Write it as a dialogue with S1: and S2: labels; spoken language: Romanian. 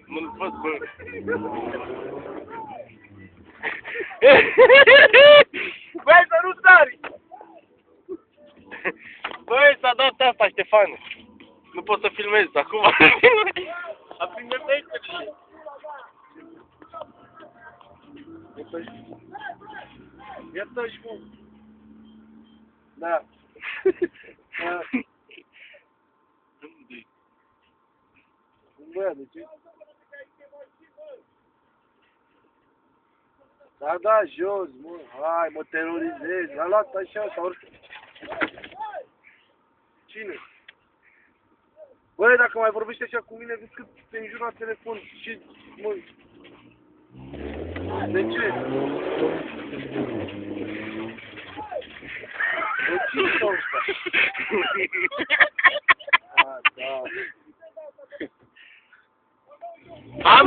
S1: Nu-l văd, bă. Băi, să nu sari! Băi, s-a dat asta, Ștefan. Nu pot să filmez acum. Aprinde peștele.
S2: Iată-și, mă. Da. Da. Bă, de ce? Da, da, jos, mă. Hai, mă terorizezi. A luat așa, sau oricum. Cine? Băi, dacă mai vorbești așa cu mine, vezi că te înjur la telefon. Ce, mă? De ce? De ce stau ăsta? Ah, da.
S1: Am